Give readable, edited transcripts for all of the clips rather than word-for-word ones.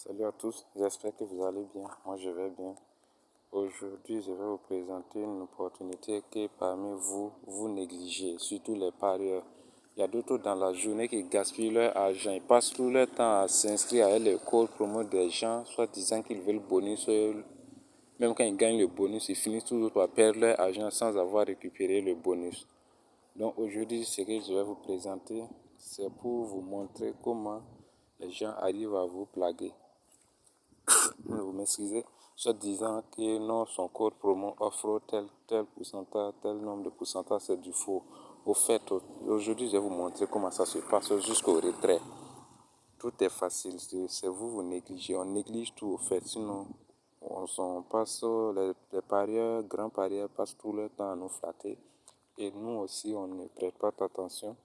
Salut à tous, j'espère que vous allez bien. Moi, je vais bien. Aujourd'hui, je vais vous présenter une opportunité que parmi vous, vous négligez, surtout les parieurs. Il y a d'autres dans la journée qui gaspillent leur argent. Ils passent tout leur temps à s'inscrire avec les codes promo des gens, soit disant qu'ils veulent le bonus. Même quand ils gagnent le bonus, ils finissent toujours par perdre leur argent sans avoir récupéré le bonus. Donc aujourd'hui, ce que je vais vous présenter, c'est pour vous montrer comment les gens arrivent à vous plaguer. Vous m'excusez, soit disant que non, son code promo offre tel pourcentage, tel nombre de pourcentage, c'est du faux. Au fait, aujourd'hui, je vais vous montrer comment ça se passe jusqu'au retrait. Tout est facile, c'est vous négligez. On néglige tout au fait, sinon on passe, les parieurs, grands parieurs passent tout leur temps à nous flatter. Et nous aussi, on ne prête pas attention.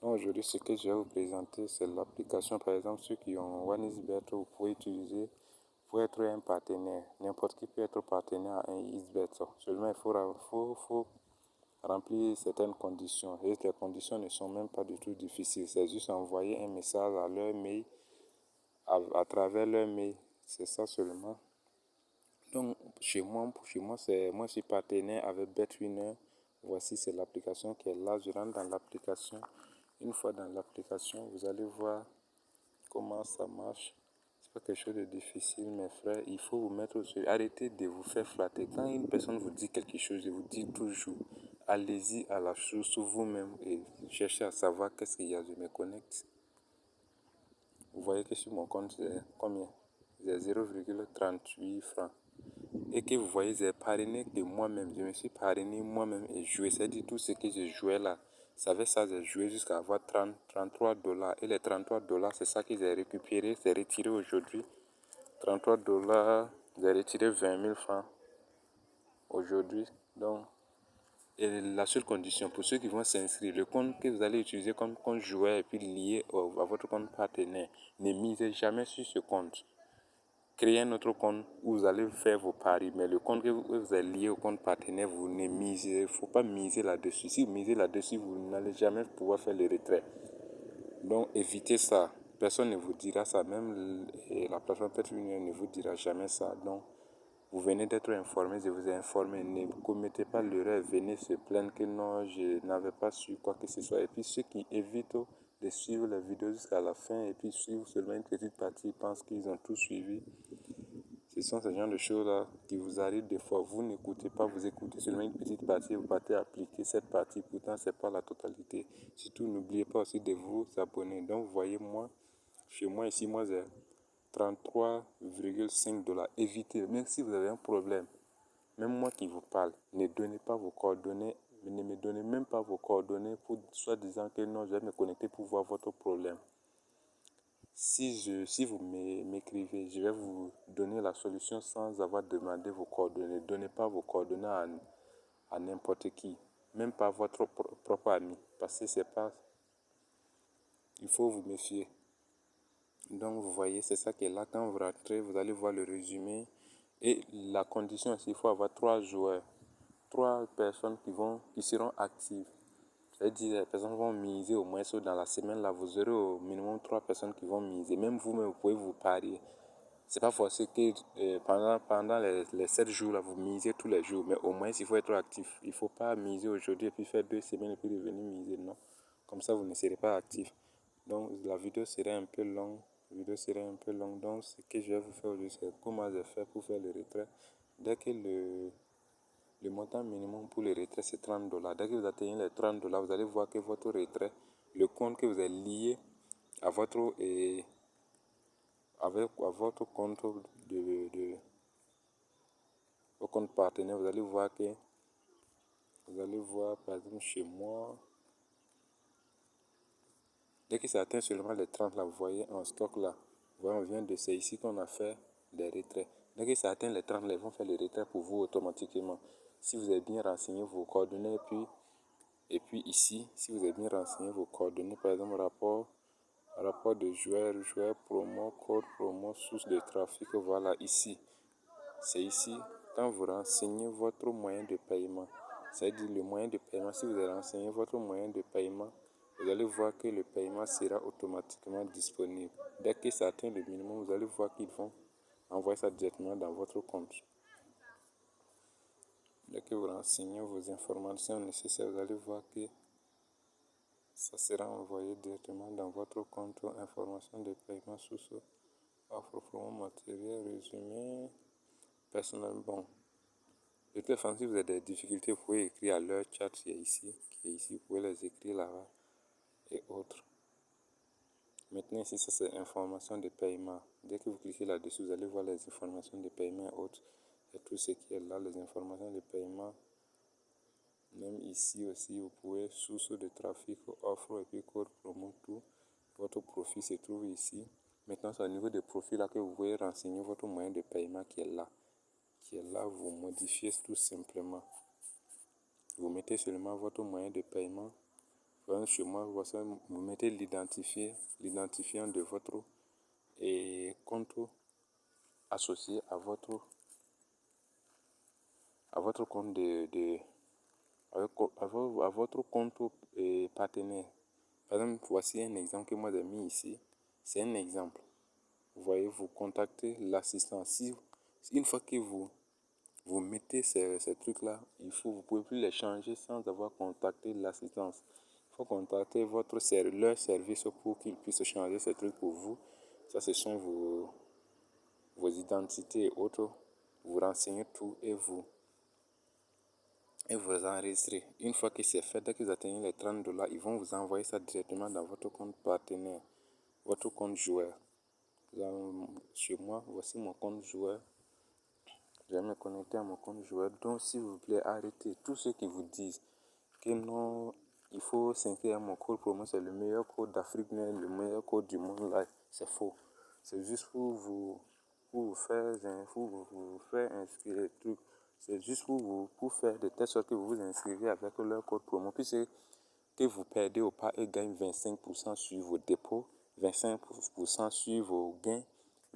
Donc aujourd'hui, ce que je vais vous présenter, c'est l'application. Par exemple, ceux qui ont OneXBet, vous pouvez utiliser pour être un partenaire. N'importe qui peut être partenaire à un XBet. Seulement, il faut remplir certaines conditions. Et les conditions ne sont même pas du tout difficiles. C'est juste envoyer un message à leur mail, à travers leur mail. C'est ça seulement. Donc, moi, je suis partenaire avec BetWinner. Voici, c'est l'application qui est là. Je rentre dans l'application. Une fois dans l'application, vous allez voir comment ça marche. C'est pas quelque chose de difficile, mes frères. Il faut vous mettre au sérieux. Arrêtez de vous faire flatter. Quand une personne vous dit quelque chose, je vous dis toujours, allez-y à la source vous-même et cherchez à savoir qu'est-ce qu'il y a. Je me connecte. Vous voyez que sur mon compte, c'est combien? C'est 0,38 francs. Et que vous voyez, j'ai parrainé que moi-même. Je me suis parrainé moi-même et joué. C'est-à-dire tout ce que j'ai joué là. C'est avec ça, j'ai joué jusqu'à avoir 33 dollars. Et les 33 dollars, c'est ça que j'ai récupéré. C'est retiré aujourd'hui. 33 dollars, j'ai retiré 20 000 francs aujourd'hui. Donc, et la seule condition pour ceux qui vont s'inscrire, le compte que vous allez utiliser comme compte joueur et puis lié à votre compte partenaire, ne misez jamais sur ce compte. Créez un autre compte où vous allez faire vos paris, mais le compte que vous êtes lié au compte partenaire, vous ne misez, il ne faut pas miser là-dessus. Si vous misez là-dessus, vous n'allez jamais pouvoir faire le retrait. Donc évitez ça. Personne ne vous dira ça, même la plateforme PetWinner ne vous dira jamais ça. Donc vous venez d'être informé, je vous ai informé. Ne commettez pas l'erreur, venez se plaindre que non, je n'avais pas su quoi que ce soit. Et puis ceux qui évitent de suivre la vidéo jusqu'à la fin et puis suivre seulement une petite partie, pensent qu'ils ont tout suivi. Ce sont ce genre de choses-là qui vous arrivent des fois. Vous n'écoutez pas, vous écoutez seulement une petite partie, vous partez appliquer cette partie. Pourtant, ce n'est pas la totalité. Surtout, n'oubliez pas aussi de vous abonner. Donc, vous voyez, moi, chez moi ici, moi, j'ai 33,5 dollars. Évitez, même si vous avez un problème, même moi qui vous parle, ne donnez pas vos coordonnées, ne me donnez même pas vos coordonnées pour soit disant que non, je vais me connecter pour voir votre problème. Si vous m'écrivez, je vais vous donner la solution sans avoir demandé vos coordonnées. Ne donnez pas vos coordonnées à n'importe qui, même pas votre propre ami, parce que c'est pas. Il faut vous méfier. Donc vous voyez, c'est ça qui est là. Quand vous rentrez, vous allez voir le résumé. Et la condition, c'est qu'il faut avoir 3 joueurs, 3 personnes qui seront actives. C'est-à-dire, les personnes vont miser au moins dans la semaine, là, vous aurez au minimum 3 personnes qui vont miser. Même vous-même, vous pouvez vous parier. C'est pas forcé que pendant les 7 jours, là, vous misez tous les jours. Mais au moins, il faut être actif. Il ne faut pas miser aujourd'hui et puis faire 2 semaines et puis revenir miser. Non. Comme ça, vous ne serez pas actif. Donc, la vidéo serait un peu longue. Donc, ce que je vais vous faire aujourd'hui, c'est comment j'ai fait pour faire le retrait. Dès que le montant minimum pour le retrait, c'est 30 dollars. Dès que vous atteignez les 30 dollars, vous allez voir que votre retrait, le compte que vous avez lié à votre, à votre compte au compte partenaire, vous allez voir par exemple chez moi, dès que ça atteint seulement les 30 là, vous voyez en stock là, vous voyez, on vient de c'est ici qu'on a fait des retraits. Dès que ça atteint les 30 là, ils vont faire les retraits pour vous automatiquement. Si vous avez bien renseigné vos coordonnées, et puis ici, si vous avez bien renseigné vos coordonnées, par exemple rapport de joueur promo, code promo, source de trafic, voilà ici. C'est ici, quand vous renseignez votre moyen de paiement, c'est-à-dire le moyen de paiement, si vous avez renseigné votre moyen de paiement, vous allez voir que le paiement sera automatiquement disponible. Dès que ça atteint le minimum, vous allez voir qu'ils vont envoyer ça directement dans votre compte. Dès que vous renseignez vos informations nécessaires, vous allez voir que ça sera envoyé directement dans votre compte. Information de paiement sous ce offre promo matériel résumé personnel. Bon, de toute façon, si vous avez des difficultés, vous pouvez écrire à leur chat qui est ici. Vous pouvez les écrire là-bas et autres. Maintenant, ici, ça c'est information de paiement. Dès que vous cliquez là-dessus, vous allez voir les informations de paiement et autres. Et tout ce qui est là, les informations de paiement. Même ici aussi, vous pouvez source de trafic, offre et puis code promo, tout. Votre profil se trouve ici. Maintenant, c'est au niveau des profils là que vous pouvez renseigner votre moyen de paiement qui est là. Vous modifiez tout simplement. Vous mettez seulement votre moyen de paiement. Chez moi, vous mettez l'identifiant de votre compte associé à votre compte à votre compte partenaire. Par exemple, voici un exemple que moi j'ai mis ici. C'est un exemple. Vous voyez, vous contactez l'assistant. Une fois que vous mettez ces trucs-là, vous pouvez plus les changer sans avoir contacté l'assistance. Il faut contacter leur service pour qu'ils puissent changer ces trucs pour vous. Ça, ce sont vos identités et autres. Vous renseignez tout et vous enregistrez. Une fois que c'est fait, dès que vous atteignez les $30, ils vont vous envoyer ça directement dans votre compte partenaire, votre compte joueur. Chez moi, voici mon compte joueur. Je vais me connecter à mon compte joueur. Donc, s'il vous plaît, arrêtez tous ceux qui vous disent que non, il faut s'inscrire à mon code promo, c'est le meilleur code d'Afrique, le meilleur code du monde là. C'est faux. C'est juste pour vous faire inscrire les trucs. C'est juste pour faire de telle sorte que vous vous inscrivez avec leur code promo. Puis c'est que vous perdez ou pas, ils gagnent 25% sur vos dépôts, 25% sur vos gains,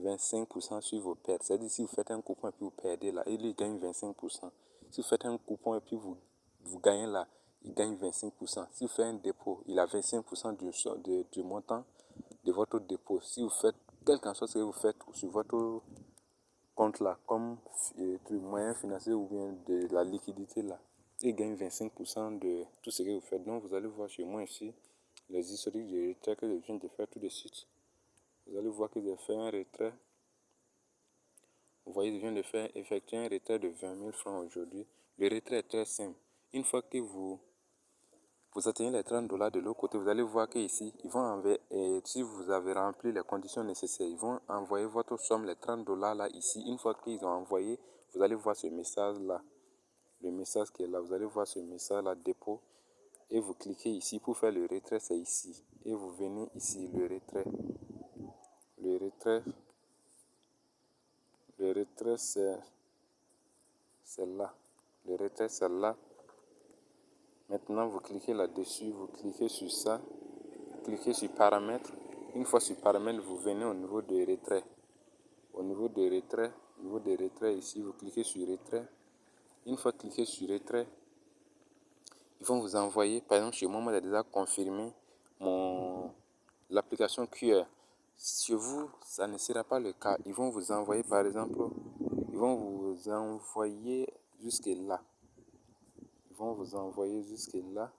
25% sur vos pertes. C'est-à-dire, si vous faites un coupon et puis vous perdez là, il gagne 25%. Si vous faites un coupon et puis vous gagnez là, il gagne 25%. Si vous faites un dépôt, il a 25% du montant de votre dépôt. Si vous faites quelque chose que vous faites sur votre compte là, comme du moyen financier ou bien de la liquidité là, il gagne 25% de tout ce que vous faites. Donc, vous allez voir chez moi ici les historiques de retrait que je viens de faire tout de suite. Vous allez voir que j'ai fait un retrait. Vous voyez, je viens de faire effectuer un retrait de 20 000 francs aujourd'hui. Le retrait est très simple. Une fois que vous atteignez les $30 de l'autre côté, vous allez voir qu'ici, ils vont envoyer, si vous avez rempli les conditions nécessaires, ils vont envoyer votre somme, les $30 là, ici. Une fois qu'ils ont envoyé, vous allez voir ce message là. Le message qui est là, vous allez voir ce message là, dépôt. Et vous cliquez ici pour faire le retrait, c'est ici. Et vous venez ici, le retrait. Le retrait c'est là. Le retrait, c'est là. Maintenant, vous cliquez là-dessus, vous cliquez sur ça, cliquez sur paramètres. Une fois sur paramètres, vous venez au niveau de retrait. Au niveau de retrait, ici, vous cliquez sur retrait. Une fois cliqué sur retrait, ils vont vous envoyer, par exemple, chez moi, j'ai déjà confirmé l'application QR. Chez vous, ça ne sera pas le cas. Ils vont vous envoyer, par exemple, ils vont vous envoyer jusque là. Ils vont vous envoyer jusque là.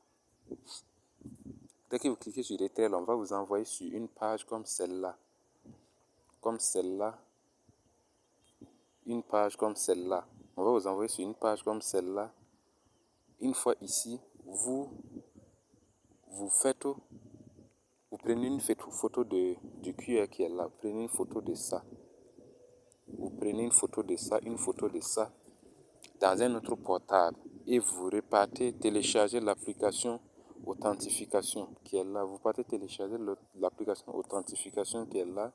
Dès que vous cliquez sur retrait, on va vous envoyer sur une page comme celle-là. Comme celle-là. Une page comme celle-là. On va vous envoyer sur une page comme celle-là. Une fois ici, vous prenez une photo du QR qui est là. Prenez une photo de ça. Vous prenez une photo de ça, dans un autre portable et vous repartez télécharger l'application authentification qui est là. Vous partez télécharger l'application authentification qui est là.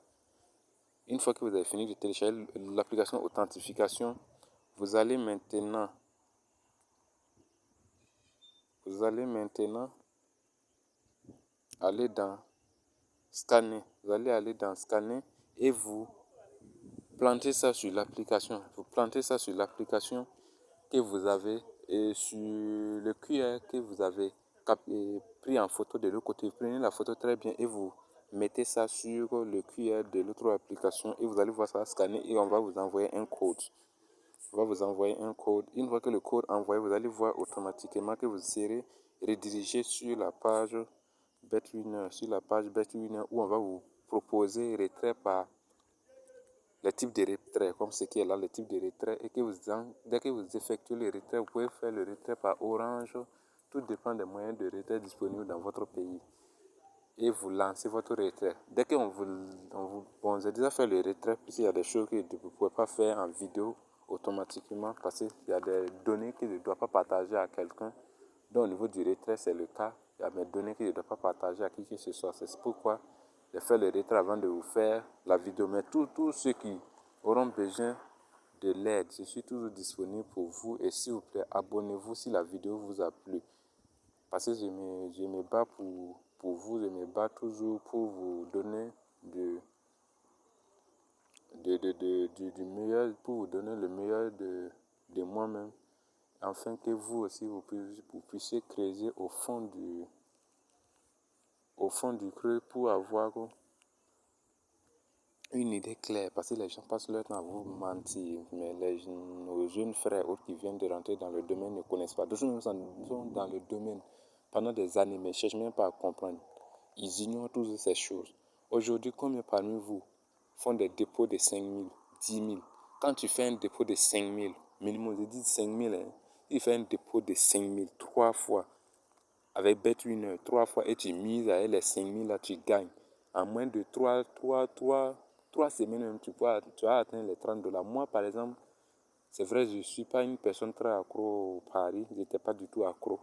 Une fois que vous avez fini de télécharger l'application authentification, vous allez maintenant aller dans scanner. Vous allez aller dans scanner et vous plantez ça sur l'application. Vous plantez ça sur l'application que vous avez et sur le QR que vous avez pris en photo de l'autre côté. Vous prenez la photo très bien et vous mettez ça sur le QR de l'autre application et vous allez voir ça scanner et on va vous envoyer un code. On va vous envoyer un code. Une fois que le code est envoyé, vous allez voir automatiquement que vous serez redirigé sur la page BetWinner, où on va vous proposer retrait par les types de retrait, comme ce qui est là, le type de retrait, et que dès que vous effectuez le retrait, vous pouvez faire le retrait par Orange. Tout dépend des moyens de retrait disponibles dans votre pays. Et vous lancez votre retrait. Dès que bon, j'ai déjà fait le retrait, puisqu'il y a des choses que vous ne pouvez pas faire en vidéo automatiquement, parce qu'il y a des données que je ne dois pas partager à quelqu'un. Donc au niveau du retrait, c'est le cas. Il y a mes données que je ne dois pas partager à qui que ce soit. C'est pourquoi j'ai fait le retrait avant de vous faire la vidéo. Mais tous ceux qui auront besoin de l'aide, je suis toujours disponible pour vous. Et s'il vous plaît, abonnez-vous si la vidéo vous a plu. Parce que je me bats pour vous, je me bats toujours pour vous donner du meilleur, pour vous donner le meilleur de moi-même, afin que vous aussi vous puissiez creuser au fond du creux pour avoir une idée claire, parce que les gens passent leur temps à vous mentir, mais nos jeunes frères autres qui viennent de rentrer dans le domaine ne connaissent pas. D'autres même sont dans le domaine pendant des années, mais ne cherchent même pas à comprendre. Ils ignorent toutes ces choses. Aujourd'hui, combien parmi vous font des dépôts de 5 000, 10 000? Quand tu fais un dépôt de 5 000, minimum, je dis 5 000, hein, il fait un dépôt de 5 000 3 fois. Avec BetWinner, 3 fois, et tu mises avec les 5 000 là, tu gagnes. En moins de 3 semaines, même, tu as atteint les $30. Moi, par exemple, c'est vrai, je ne suis pas une personne très accro au pari. Je n'étais pas du tout accro.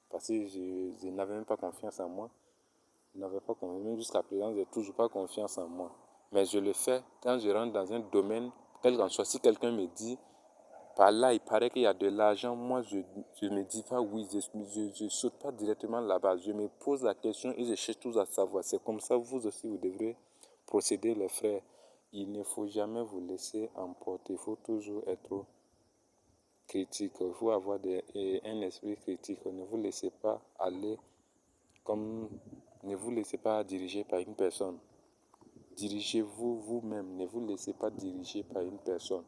Parce que je n'avais même pas confiance en moi. Je n'avais pas confiance. Même jusqu'à présent, je n'ai toujours pas confiance en moi. Mais je le fais quand je rentre dans un domaine, quel qu'en soit. Si quelqu'un me dit, par là, il paraît qu'il y a de l'argent, moi, je ne me dis pas oui, je saute pas directement là-bas. Je me pose la question et je cherche tout à savoir. C'est comme ça, vous aussi, vous devrez procéder, les frères. Il ne faut jamais vous laisser emporter. Il faut toujours être critique. Il faut avoir un esprit critique. Ne vous laissez pas aller ne vous laissez pas diriger par une personne. Dirigez-vous vous-même. Ne vous laissez pas diriger par une personne.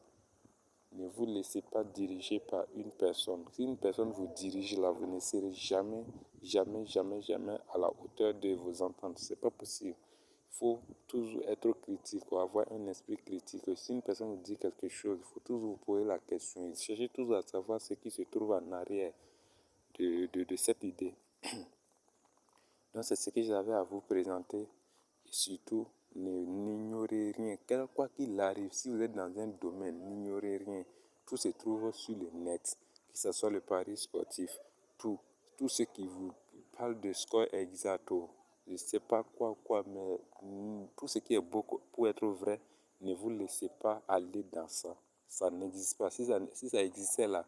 Ne vous laissez pas diriger par une personne. Si une personne vous dirige là, vous ne serez jamais, jamais, jamais, jamais à la hauteur de vos ententes. C'est pas possible. Il faut toujours être critique, avoir un esprit critique. Si une personne vous dit quelque chose, il faut toujours vous poser la question. Cherchez toujours à savoir ce qui se trouve en arrière de cette idée. Donc c'est ce que j'avais à vous présenter. Et surtout, n'ignorez rien. Quoi qu'il arrive, si vous êtes dans un domaine, n'ignorez rien. Tout se trouve sur le net, que ce soit le pari sportif, tout ce qui vous parle de score exact, je ne sais pas quoi, mais tout ce qui est beau pour être vrai, ne vous laissez pas aller dans ça. Ça n'existe pas. Si ça existait là,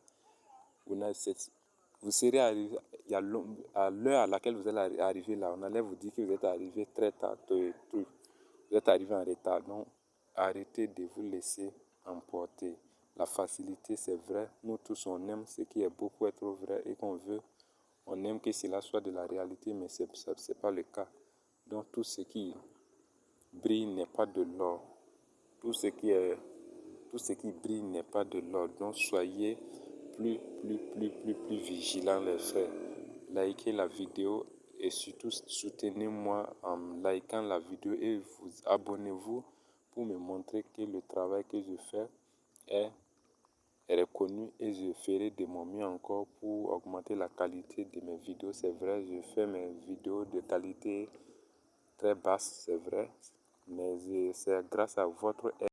vous serez arrivé à l'heure à laquelle vous allez arriver là. On allait vous dire que vous êtes arrivé très tard. Vous êtes arrivé en retard. Donc, arrêtez de vous laisser emporter. La facilité, c'est vrai. Nous tous, on aime ce qui est beau pour être vrai et qu'on veut. On aime que cela soit de la réalité, mais ce n'est pas le cas. Donc, tout ce qui brille n'est pas de l'or. Tout ce qui brille n'est pas de l'or. Donc, soyez plus vigilants, les frères. Likez la vidéo et surtout soutenez-moi en likant la vidéo et abonnez-vous pour me montrer que le travail que je fais est reconnu et je ferai de mon mieux encore pour augmenter la qualité de mes vidéos. C'est vrai, je fais mes vidéos de qualité très basse, c'est vrai, mais c'est grâce à votre aide.